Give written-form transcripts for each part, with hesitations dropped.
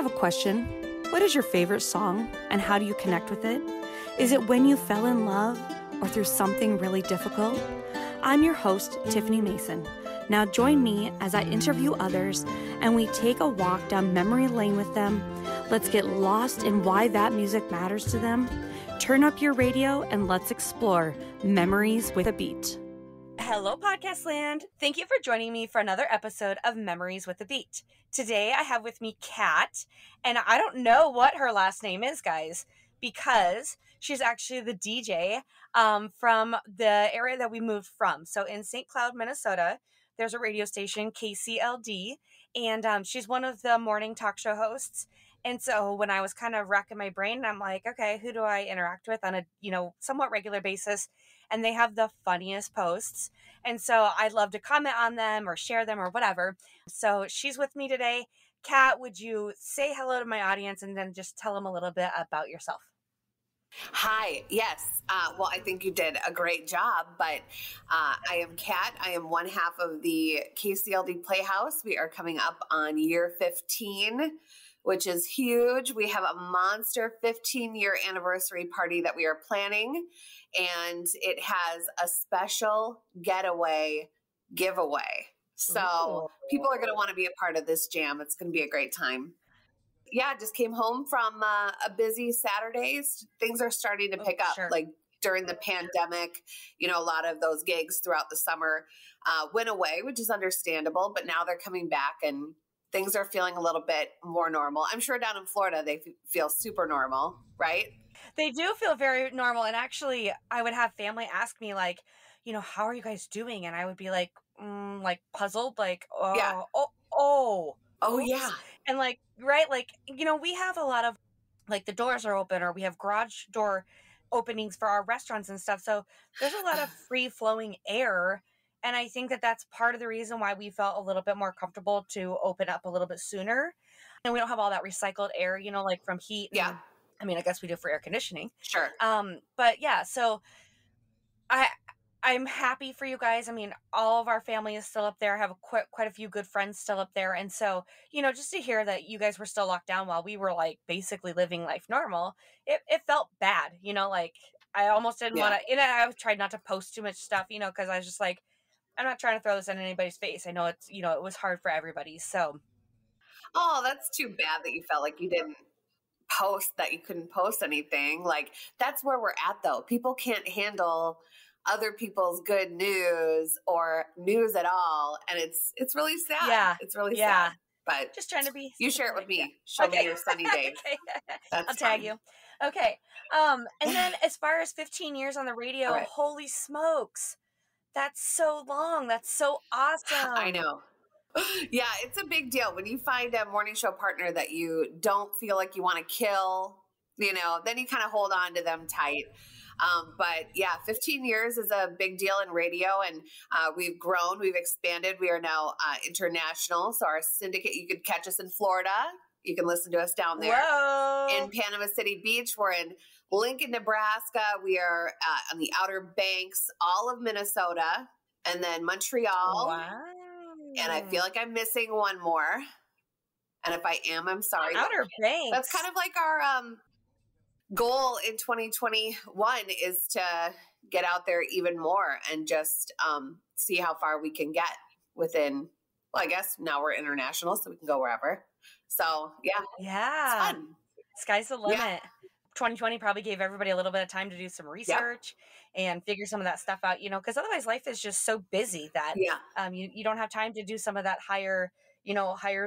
have a question. What is your favorite song and how do you connect with it? Is it when you fell in love or through something really difficult? I'm your host, Tiffany Mason. Now join me as I interview others and we take a walk down memory lane with them. Let's get lost in why that music matters to them. Turn up your radio and let's explore Memories with a Beat. Hello, Podcast Land. Thank you for joining me for another episode of Memories with a Beat. Today I have with me Kat, and I don't know what her last name is, guys, because she's actually the DJ from the area that we moved from. So in St. Cloud, Minnesota, there's a radio station, KCLD, and she's one of the morning talk show hosts. And so when I was kind of racking my brain, I'm like, okay, who do I interact with on a, somewhat regular basis? And they have the funniest posts. And so I'd love to comment on them or share them or whatever. So she's with me today. Kat, would you say hello to my audience and then just tell them a little bit about yourself? Hi. Yes. Well, I think you did a great job, but I am Kat. I am one half of the KCLD Playhouse. We are coming up on year 15, which is huge. We have a monster 15-year anniversary party that we are planning, and it has a special getaway giveaway. So people are going to want to be a part of this jam. It's going to be a great time. Yeah, just came home from a busy Saturdays. Things are starting to pick up. Sure. Like during the pandemic, a lot of those gigs throughout the summer went away, which is understandable. But now they're coming back and things are feeling a little bit more normal. I'm sure down in Florida, they feel super normal, right? They do feel very normal. And actually, I would have family ask me like, how are you guys doing? And I would be like puzzled, like, Yeah. Oh, yeah. And right, we have a lot of the doors are open or we have garage door openings for our restaurants and stuff. So there's a lot of free flowing air. And I think that that's part of the reason why we felt a little bit more comfortable to open up a little bit sooner. And we don't have all that recycled air, from heat. Yeah. I guess we do for air conditioning. Sure. But yeah, so I'm happy for you guys. All of our family is still up there. I have quite a few good friends still up there. And so, just to hear that you guys were still locked down while we were basically living life normal, it felt bad, I almost didn't want to, I tried not to post too much stuff, because I was just like, I'm not trying to throw this in anybody's face. I know it's, it was hard for everybody. So. Oh, that's too bad that you felt like you didn't post, that you couldn't post anything. That's where we're at though. People can't handle other people's good news or news at all. And it's really sad. Yeah. It's really sad. But just trying to be. You share it with me. Yeah. Show me your sunny days. Okay. That's I'll tag you. Okay. And then as far as 15 years on the radio, right. Holy smokes. That's so long. That's so awesome. I know. Yeah, it's a big deal when you find a morning show partner that you don't feel like you want to kill, then you kind of hold on to them tight. But yeah, 15 years is a big deal in radio, and we've grown, we've expanded. We are now international. So our syndicate, you could catch us in Florida. You can listen to us down there. Whoa. In Panama City Beach. We're in Lincoln, Nebraska. We are on the Outer Banks, all of Minnesota, and then Montreal. Wow. And I feel like I'm missing one more. And if I am, I'm sorry. Outer Banks. That's kind of like our goal in 2021 is to get out there even more and just see how far we can get within, well, I guess now we're international, so we can go wherever. So, yeah. Yeah. It's fun. Sky's the limit. Yeah. 2020 probably gave everybody a little bit of time to do some research and figure some of that stuff out, because otherwise life is just so busy that you don't have time to do some of that higher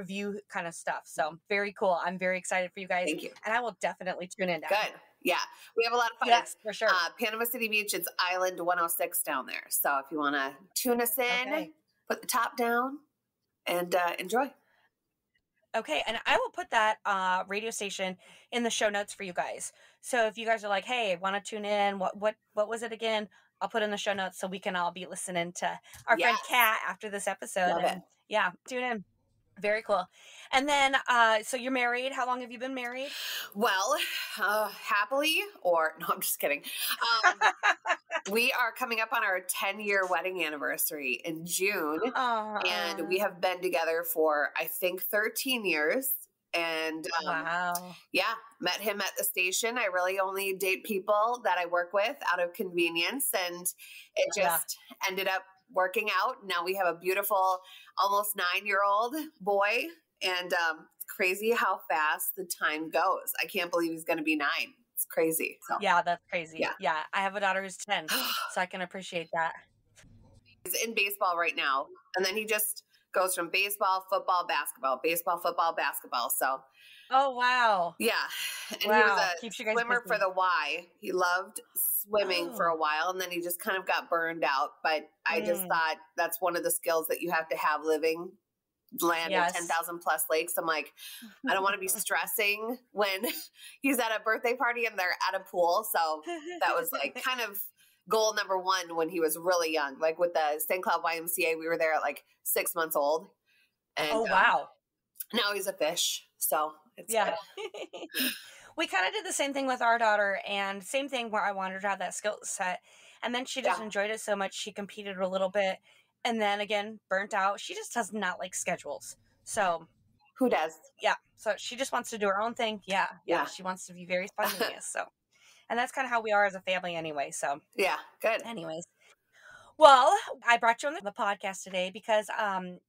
view kind of stuff. So very cool. I'm very excited for you guys. Thank you. And I will definitely tune in. Good. Yeah. We have a lot of fun. Yes, for sure. Panama City Beach, it's Island 106 down there. So if you want to tune us in, put the top down and enjoy. Okay, and I will put that radio station in the show notes for you guys. So if you guys are like, hey, want to tune in, what was it again? I'll put in the show notes so we can all be listening to our friend Kat after this episode. Love it. Yeah, tune in. Very cool. And then, so you're married. How long have you been married? Well, happily, or no, I'm just kidding. We are coming up on our 10-year wedding anniversary in June. And we have been together for, I think, 13 years. And Wow. yeah, met him at the station. I really only date people that I work with out of convenience. And it Yeah. just ended up working out. Now we have a beautiful, almost 9-year-old boy. And it's crazy how fast the time goes. I can't believe he's going to be 9. It's crazy. So, Yeah, that's crazy. yeah. Yeah, I have a daughter who's 10, so I can appreciate that. He's in baseball right now. And then he just goes from baseball, football, basketball, baseball, football, basketball. So, Oh, wow. yeah. And he was Wow. a Keeps you guys swimmer for busy. the Y. He loved swimming for a Oh. while, and then he just kind of got burned out. But I just thought that's one of the skills that you have to have living land of Yes. 10,000 plus lakes. I'm like, I don't want to be stressing when he's at a birthday party and they're at a pool. So that was like kind of goal number 1 when he was really young. Like with the St. Cloud YMCA, we were there at like 6 months old. And Oh, wow. now he's a fish. So it's Yeah. good. We kind of did the same thing with our daughter, and same thing where I wanted her to have that skill set. And then she just Yeah. enjoyed it so much. She competed a little bit and then again, burnt out. She just does not like schedules. So, Who does? yeah. So she just wants to do her own thing. Yeah. Yeah. She wants to be very spontaneous. So, and that's kind of how we are as a family anyway. So, Yeah, good. anyways. Well, I brought you on the podcast today because, I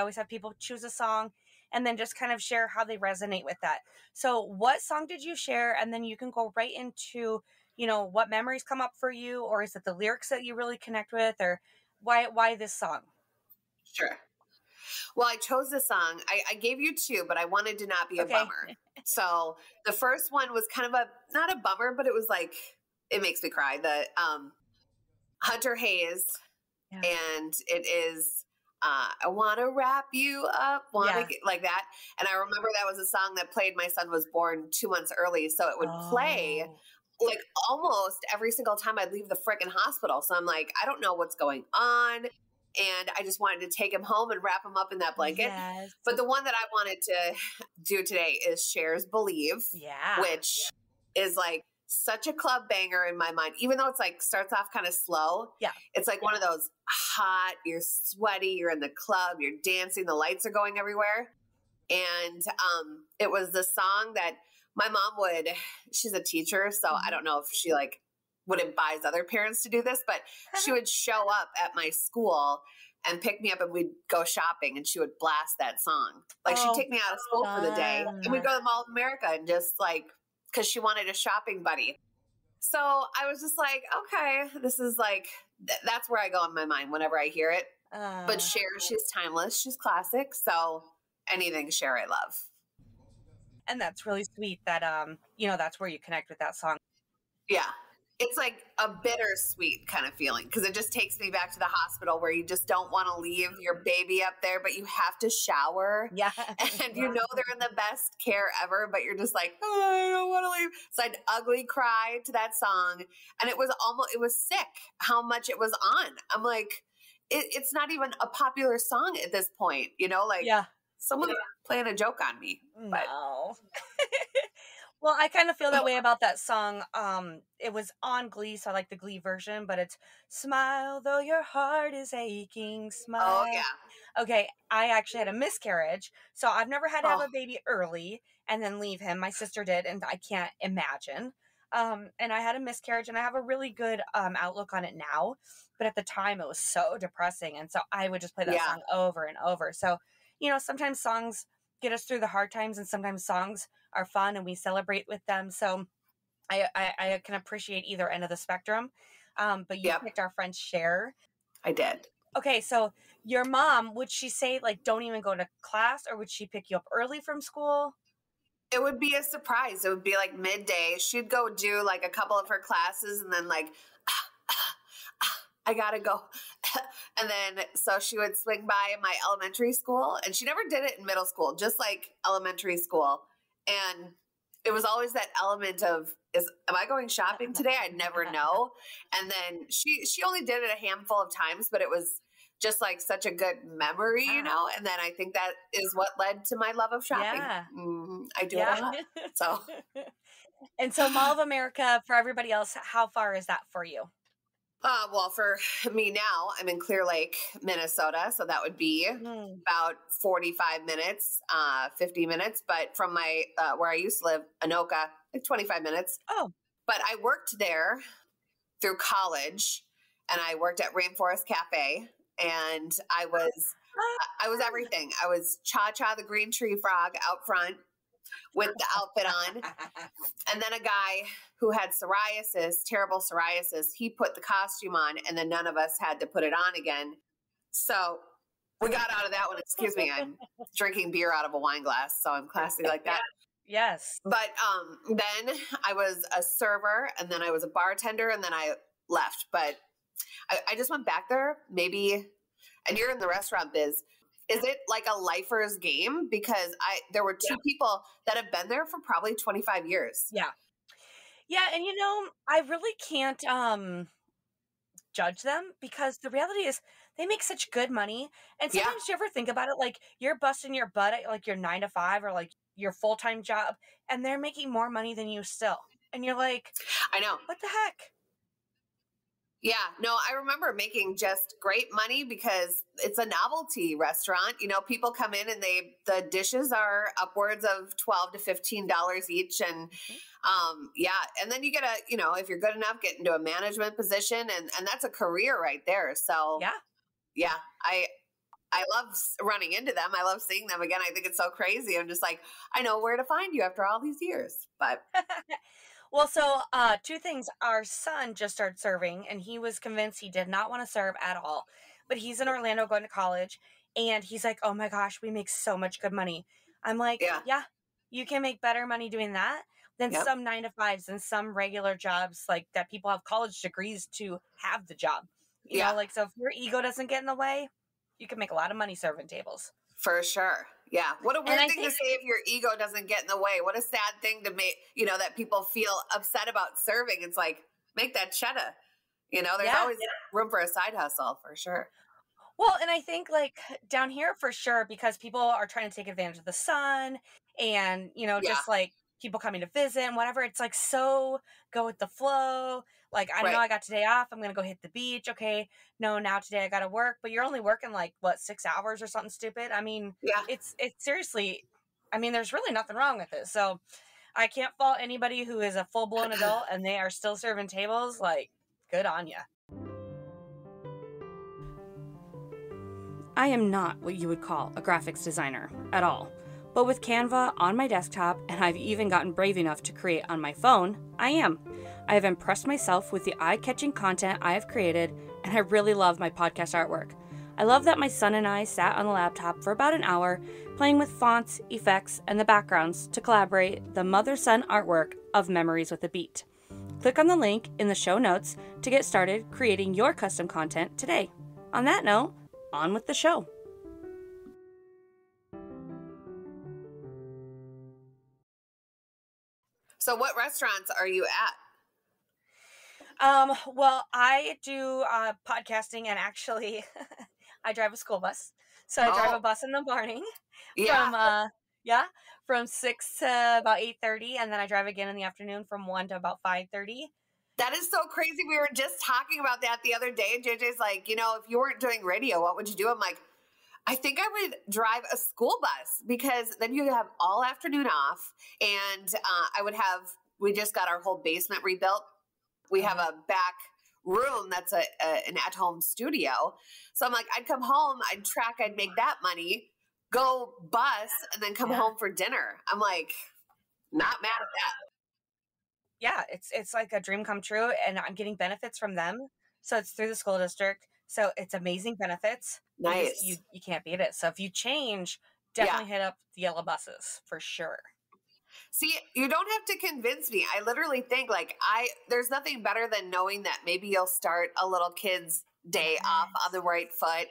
always have people choose a song and then just kind of share how they resonate with that. So what song did you share? And then you can go right into, what memories come up for you, or is it the lyrics that you really connect with, or why this song? Sure. Well, I chose this song. I gave you 2, but I wanted to not be a Okay. bummer. So the first one was kind of not a bummer, but it was like, it makes me cry. The Hunter Hayes, Yeah. and it is I want to wrap you up, Yeah. like that. And I remember that was a song that played. My son was born 2 months early, so it would play Oh, like almost every single time I'd leave the freaking hospital. So I'm like, I don't know what's going on. And I just wanted to take him home and wrap him up in that blanket. yes. But the one that I wanted to do today is Cher's Believe, Yeah. which is like such a club banger in my mind. Even though it's like starts off kind of slow. Yeah. It's like one of those hot, you're sweaty, you're in the club, you're dancing, the lights are going everywhere. And it was the song that my mom she's a teacher, so I don't know if she like would advise other parents to do this, but she would show up at my school and pick me up and we'd go shopping and she would blast that song. Like she'd take me out of school for the day and we'd go to the Mall of America and just like, because she wanted a shopping buddy. So I was just like, okay, this is like, that's where I go in my mind whenever I hear it. But Cher, she's timeless. She's classic. So anything Cher, I love. And that's really sweet that, that's where you connect with that song. Yeah. It's like a bittersweet kind of feeling because it just takes me back to the hospital where you just don't want to leave your baby up there, but you have to shower. Yeah. And they're in the best care ever, but you're just like, oh, I don't want to leave. So I'd ugly cry to that song. And it was sick how much it was on. I'm like, it's not even a popular song at this point, like Yeah. someone's playing a joke on me. But No. Well, I kind of feel that way about that song. It was on Glee, so I like the Glee version, but it's smile though your heart is aching, smile. oh yeah. Okay, I actually had a miscarriage, so I've never had to have a baby early and then leave him. My sister did, and I can't imagine. And I had a miscarriage, and I have a really good outlook on it now, but at the time it was so depressing, and so I would just play that Yeah. song over and over. So, sometimes songs get us through the hard times, and sometimes songs are fun and we celebrate with them. So I can appreciate either end of the spectrum. But you Yep. picked our friend Cher. I did. Okay, so your mom, would she say like don't even go to class, or would she pick you up early from school? It would be a surprise. It would be like midday. She'd go do like a couple of her classes and then like, I gotta go. And then, so she would swing by my elementary school, and she never did it in middle school, just like elementary school. And it was always that element of, am I going shopping today? I'd never know. And then she only did it a handful of times, but it was just like such a good memory, And then I think that is what led to my love of shopping. Yeah. I do it a lot. So, And so Mall of America, for everybody else, how far is that for you? Well, for me now, I'm in Clear Lake, Minnesota. So that would be about 45 minutes, 50 minutes. But from my, where I used to live, Anoka, like 25 minutes. Oh. But I worked there through college, and I worked at Rainforest Cafe, and I was everything. I was Cha-Cha the green tree frog out front with the outfit on. And then a guy who had psoriasis, terrible psoriasis, he put the costume on, and then none of us had to put it on again. So we got out of that one. Excuse me, I'm drinking beer out of a wine glass, so I'm classy like that. Yes. But then I was a server, and then I was a bartender, and then I left. But I just went back there, maybe, and you're in the restaurant biz. Is it like a lifer's game? Because there were two people that have been there for probably 25 years. Yeah. Yeah. And I really can't judge them, because the reality is they make such good money. And sometimes you ever think about it, like you're busting your butt at like your 9 to 5 or like your full-time job, and they're making more money than you still. And you're like, I know. What the heck? Yeah, no, I remember making just great money because it's a novelty restaurant. People come in and the dishes are upwards of $12 to $15 each. And and then you get if you're good enough, get into a management position, and that's a career right there. So yeah, I love running into them. I love seeing them again. I think it's so crazy. I'm just like, I know where to find you after all these years, but. Well, so two things. Our son just started serving, and he was convinced he did not want to serve at all. But he's in Orlando going to college, and he's like, oh my gosh, we make so much good money. I'm like, yeah, you can make better money doing that than some 9 to 5s and some regular jobs like that people have college degrees to have the job. You know, like, so if your ego doesn't get in the way, you can make a lot of money serving tables. For sure. Yeah. What a weird thing to say if your ego doesn't get in the way. What a sad thing to make, that people feel upset about serving. It's like, make that cheddar. There's always room for a side hustle, for sure. Well, and I think like down here for sure, because people are trying to take advantage of the sun and, just like people coming to visit and whatever. It's like, so go with the flow. Like, I know I got today off. I'm going to go hit the beach. Okay. No, now today I got to work, but you're only working like 6 hours or something stupid. I mean, it's seriously, I mean, there's really nothing wrong with it. So I can't fault anybody who is a full blown adult and they are still serving tables. Like, good on you. I am not what you would call a graphics designer at all. But with Canva on my desktop, and I've even gotten brave enough to create on my phone, I am. I have impressed myself with the eye-catching content I have created, and I really love my podcast artwork. I love that my son and I sat on the laptop for about an hour, playing with fonts, effects, and the backgrounds to collaborate the mother-son artwork of Memories with a Beat. Click on the link in the show notes to get started creating your custom content today. On that note, on with the show. So what restaurants are you at? Well, I do podcasting, and actually I drive a school bus. So I drive a bus in the morning from 6 to about 8:30, and then I drive again in the afternoon from 1 to about 5:30. That is so crazy. We were just talking about that the other day, and JJ's like, if you weren't doing radio, what would you do? I'm like, I think I would drive a school bus, because then you have all afternoon off, and we just got our whole basement rebuilt. We have a back room that's an at-home studio. So I'm like, I'd come home, I'd make that money, go bus, and then come home for dinner. I'm like, not mad at that. Yeah, it's like a dream come true, and I'm getting benefits from them. So it's through the school district. So it's amazing benefits. Nice. You can't beat it. So if you change, definitely hit up the yellow buses for sure. See, you don't have to convince me. I literally think there's nothing better than knowing that maybe you'll start a little kid's day off on the right foot.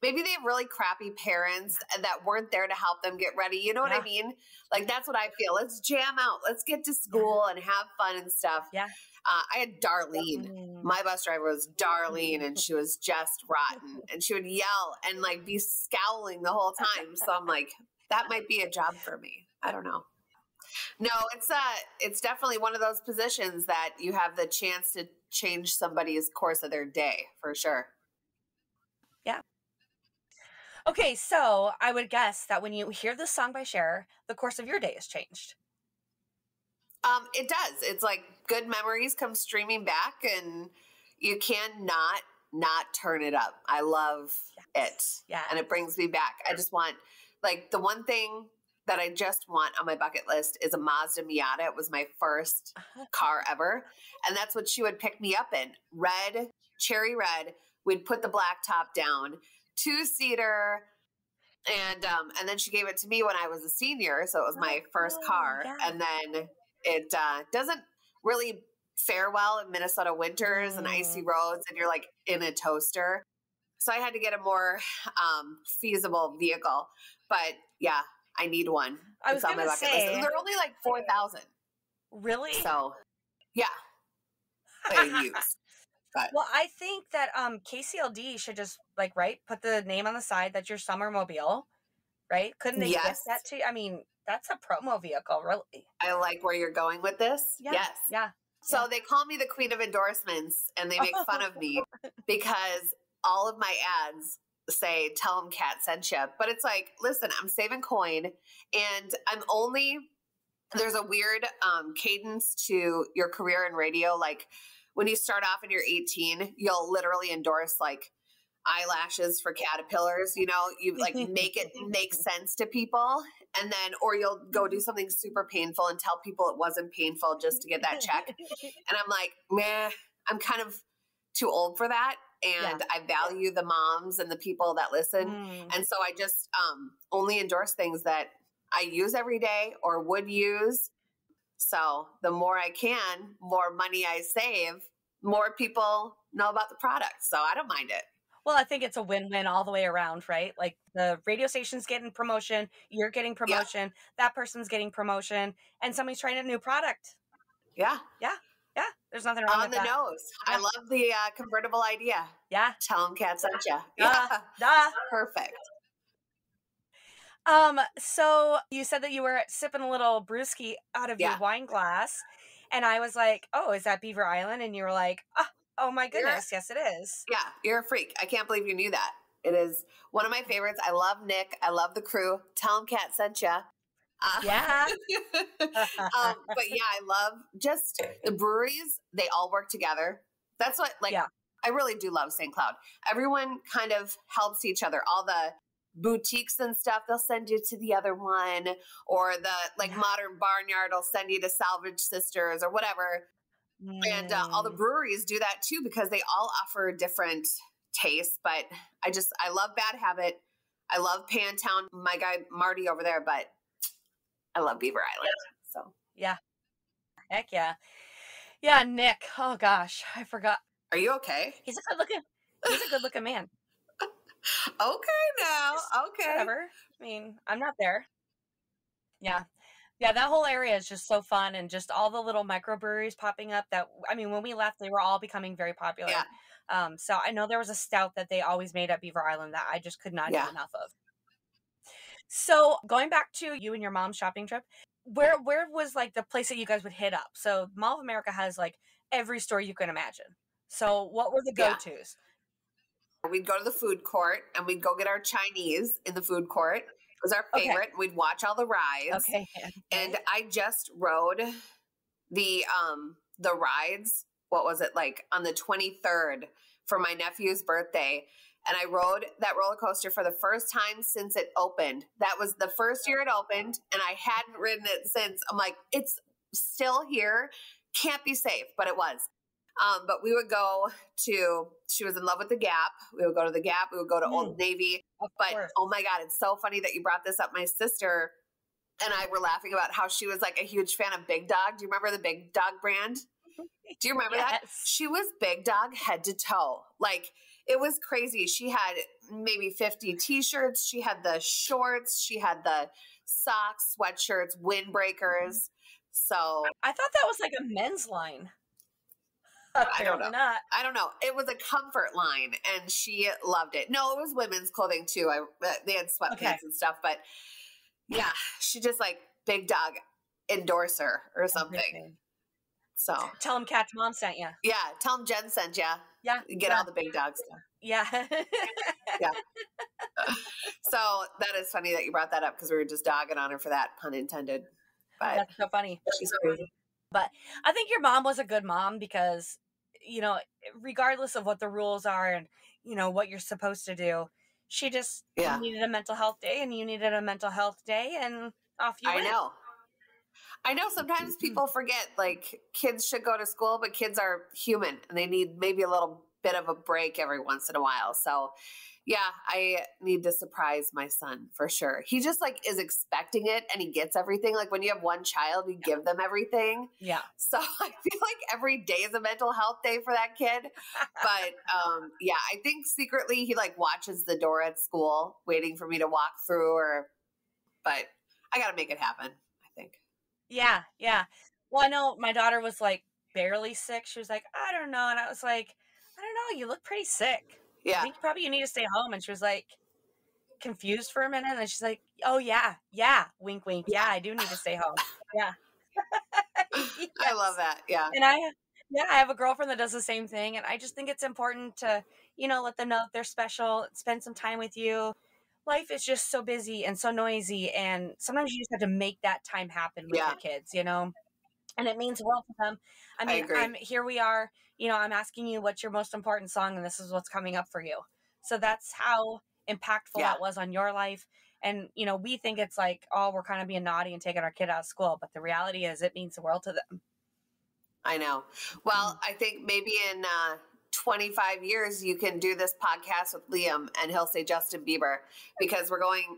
Maybe they have really crappy parents that weren't there to help them get ready. You know what I mean? Like, that's what I feel. Let's jam out. Let's get to school and have fun and stuff. Yeah. I had Darlene. My bus driver was Darlene, and she was just rotten. And she would yell and be scowling the whole time. So I'm like, that might be a job for me. I don't know. No, it's definitely one of those positions that you have the chance to change somebody's course of their day for sure. Yeah. Okay, so I would guess that when you hear this song by Cher, the course of your day has changed. It does. It's like good memories come streaming back, and you cannot not turn it up. I love it. Yeah. And it brings me back. I just want, like, the one thing that I just want on my bucket list is a Mazda Miata. It was my first car ever. And that's what she would pick me up in. Red, cherry red. We'd put the black top down, 2-seater. And then she gave it to me when I was a senior. So it was my first car. Yeah. And then it doesn't really fare well in Minnesota winters and icy roads, and you're like in a toaster. So I had to get a more feasible vehicle. But yeah, I need one. I was on my bucket list. And they're only like $4,000. Really? So yeah, they used. But Well, I think that KCLD should just put the name on the side that's your summer mobile, right? Couldn't they Yes. gift that to you? I mean, that's a promo vehicle, really. I like where you're going with this. Yeah. Yes. Yeah. So they call me the queen of endorsements, and they make fun of me because all of my ads say, tell them Kat sent you. But it's like, listen, I'm saving coin, and there's a weird cadence to your career in radio. Like when you start off and you're 18, you'll literally endorse like eyelashes for caterpillars, you like make it make sense to people. And then, or you'll go do something super painful and tell people it wasn't painful just to get that check. And I'm like, meh, I'm kind of too old for that. And I value the moms and the people that listen. And so I just only endorse things that I use every day or would use. So the more I can, more money I save, more people know about the product. So I don't mind it. Well, I think it's a win-win all the way around, right? Like the radio station's getting promotion, you're getting promotion, that person's getting promotion, and somebody's trying a new product. Yeah. Yeah. Yeah. There's nothing wrong with that. On the nose. Yeah. I love the convertible idea. Yeah. Tell them Kat sent you. Duh. Perfect. So you said that you were sipping a little brewski out of your wine glass, and I was like, oh, is that Beaver Island? And you were like, oh my goodness, yes it is. Yeah, you're a freak. I can't believe you knew that. It is one of my favorites. I love Nick. I love the crew. Tell them Kat sent you. Yeah. But yeah, I love just the breweries. They all work together. That's what, I really do love St. Cloud. Everyone kind of helps each other. All the boutiques and stuff, they'll send you to the other one, or the Modern Barnyard will send you to Salvage Sisters or whatever. And all the breweries do that too, because they all offer different tastes. But I love Bad Habit. I love Pantown, my guy Marty over there, but I love Beaver Island. So yeah. Heck yeah. Yeah, Nick. Oh gosh, I forgot. Are you okay? He's a good looking man. Okay now. Okay. Whatever. I mean, I'm not there. Yeah. Yeah, that whole area is just so fun, and just all the little microbreweries popping up when we left, they were all becoming very popular. Yeah. So I know there was a stout that they always made at Beaver Island that I just could not get enough of. So going back to you and your mom's shopping trip, where was like the place that you guys would hit up? So Mall of America has like every store you can imagine. So what were the go-tos? We'd go to the food court and we'd go get our Chinese in the food court. It was our favorite. We'd watch all the rides. Okay. And I just rode the rides. What was it, like on the 23rd for my nephew's birthday? And I rode that roller coaster for the first time since it opened. That was the first year it opened, and I hadn't ridden it since. I'm like, it's still here. Can't be safe, but it was. But we would go to, she was in love with the Gap. We would go to the Gap. We would go to Old Navy. But oh my God, it's so funny that you brought this up. My sister and I were laughing about how she was like a huge fan of Big Dog. Do you remember the Big Dog brand? Do you remember that? She was Big Dog head to toe. Like, it was crazy. She had maybe 50 t-shirts. She had the shorts. She had the socks, sweatshirts, windbreakers. So I thought that was like a men's line. I don't know. I don't know. It was a comfort line, and she loved it. No, it was women's clothing too. They had sweatpants and stuff, but yeah, she just like Big Dog endorse her or something. Everything. So Tell him Kat's mom sent you. yeah, tell him Jen sent ya. Yeah. Get all the big dog stuff. Yeah. Yeah. So that is funny that you brought that up because we were just dogging on her for that, pun intended. But That's so funny. she's crazy. But I think your mom was a good mom because, regardless of what the rules are and, what you're supposed to do, she just needed a mental health day and you needed a mental health day and off you went. I know sometimes people forget, like, kids should go to school, but kids are human and they need maybe a little bit of a break every once in a while. So yeah, I need to surprise my son for sure. He just like is expecting it and he gets everything. Like when you have one child, you give them everything. Yeah. So I feel like every day is a mental health day for that kid. But yeah, I think secretly he like watches the door at school waiting for me to walk through but I got to make it happen, I think. Yeah. Yeah. Well, I know my daughter was like barely sick. She was like, I don't know. And I was like, I don't know. You look pretty sick. Yeah. I think probably you need to stay home. And she was like confused for a minute. And then she's like, oh yeah. Yeah. Wink, wink. Yeah. I do need to stay home. Yeah. Yes. I love that. Yeah. And I have a girlfriend that does the same thing. And I just think it's important to, let them know that they're special, spend some time with you. Life is just so busy and so noisy. And sometimes you just have to make that time happen with your kids, and it means the world to them. I mean, here we are, I'm asking you what's your most important song and this is what's coming up for you. So that's how impactful that was on your life. And, we think it's like, oh, we're kind of being naughty and taking our kid out of school. But the reality is it means the world to them. I know. Well, I think maybe in 25 years, you can do this podcast with Liam and he'll say Justin Bieber because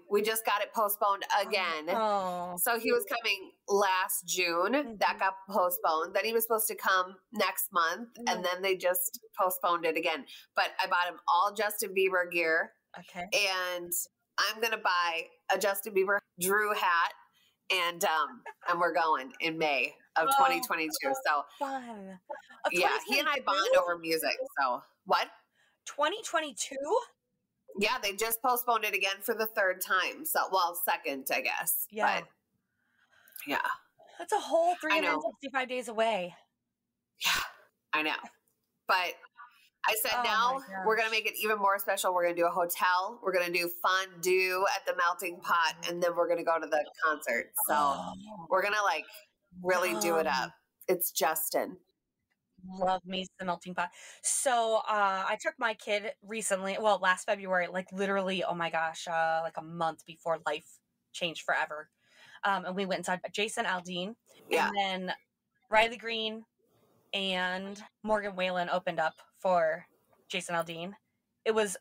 we just got it postponed again. Oh. So he was coming last June. That got postponed. Then he was supposed to come next month and then they just postponed it again. But I bought him all Justin Bieber gear. Okay. And I'm going to buy a Justin Bieber Drew hat and we're going in May of 2022. So fun. Yeah, he and I bond over music. So what? 2022? Yeah, they just postponed it again for the third time. So, second, I guess. Yeah. But, yeah. That's a whole 365 days away. Yeah, I know. But I said now we're going to make it even more special. We're going to do a hotel. We're going to do fondue at the Melting Pot. And then we're going to go to the concert. So we're going to like really do it up. It's Justin. Love me some Melting Pot. So I took my kid recently, last February, like literally, oh my gosh, like a month before life changed forever. And we went inside Jason Aldean. Yeah. And then Riley Green and Morgan Wallen opened up for Jason Aldean. It was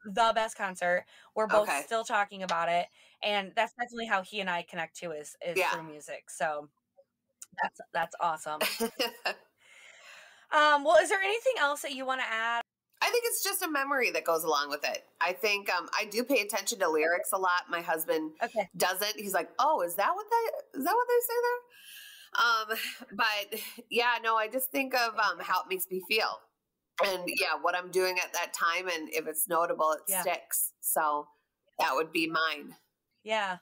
the best concert. We're both still talking about it. And that's definitely how he and I connect too is through music. So that's awesome. Is there anything else that you want to add? I think it's just a memory that goes along with it. I think I do pay attention to lyrics a lot. My husband doesn't. He's like, "Oh, is that what they say there?" But yeah, no, I just think of how it makes me feel, and what I'm doing at that time, and if it's notable, it sticks. So that would be mine. Yeah.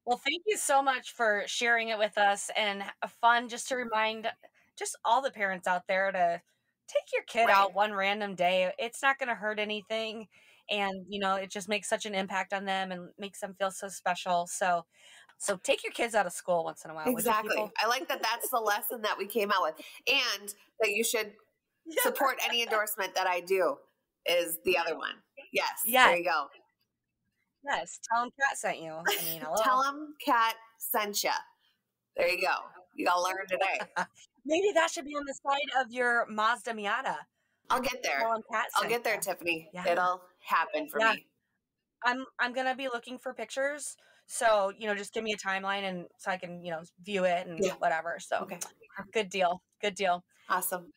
Well, thank you so much for sharing it with us, and fun just to remind just all the parents out there to take your kid out one random day. It's not going to hurt anything. And, it just makes such an impact on them and makes them feel so special. So take your kids out of school once in a while. Exactly. I like that that's the lesson that we came out with. And that you should support any endorsement that I do is the other one. Yes. There you go. Yes. Tell them Kat sent you. I mean, hello. Tell them Kat sent you. There you go. You got to learn today. Maybe that should be on the side of your Mazda Miata. I'll get there. I'll get there, Tiffany. Yeah. It'll happen for me. I'm going to be looking for pictures. So, just give me a timeline and so I can, view it and whatever. So good deal. Good deal. Awesome.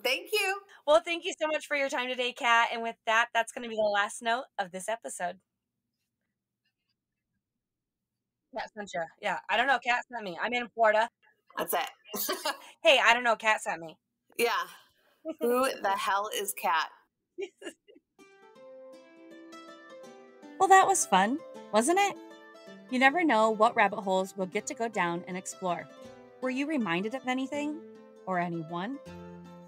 Thank you. Well, thank you so much for your time today, Kat. And with that, that's going to be the last note of this episode. Kat sent you. Yeah. I don't know. Kat sent me. I'm in Florida. That's it. Hey, I don't know. Kat sent me. Yeah. Who the hell is Kat? Well, that was fun, wasn't it? You never know what rabbit holes we'll get to go down and explore. Were you reminded of anything? Or anyone?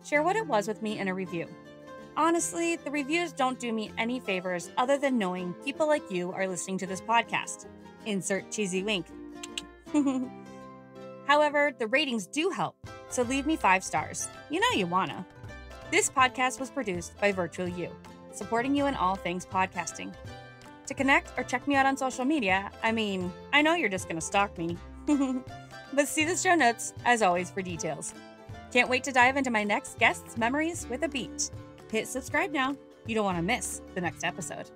Share what it was with me in a review. Honestly, the reviews don't do me any favors other than knowing people like you are listening to this podcast. Insert cheesy wink. However, the ratings do help, so leave me 5 stars. You know you wanna. This podcast was produced by Virtual You, supporting you in all things podcasting. To connect or check me out on social media, I know you're just gonna stalk me. But see the show notes, as always, for details. Can't wait to dive into my next guest's memories with a beat. Hit subscribe now. You don't want to miss the next episode.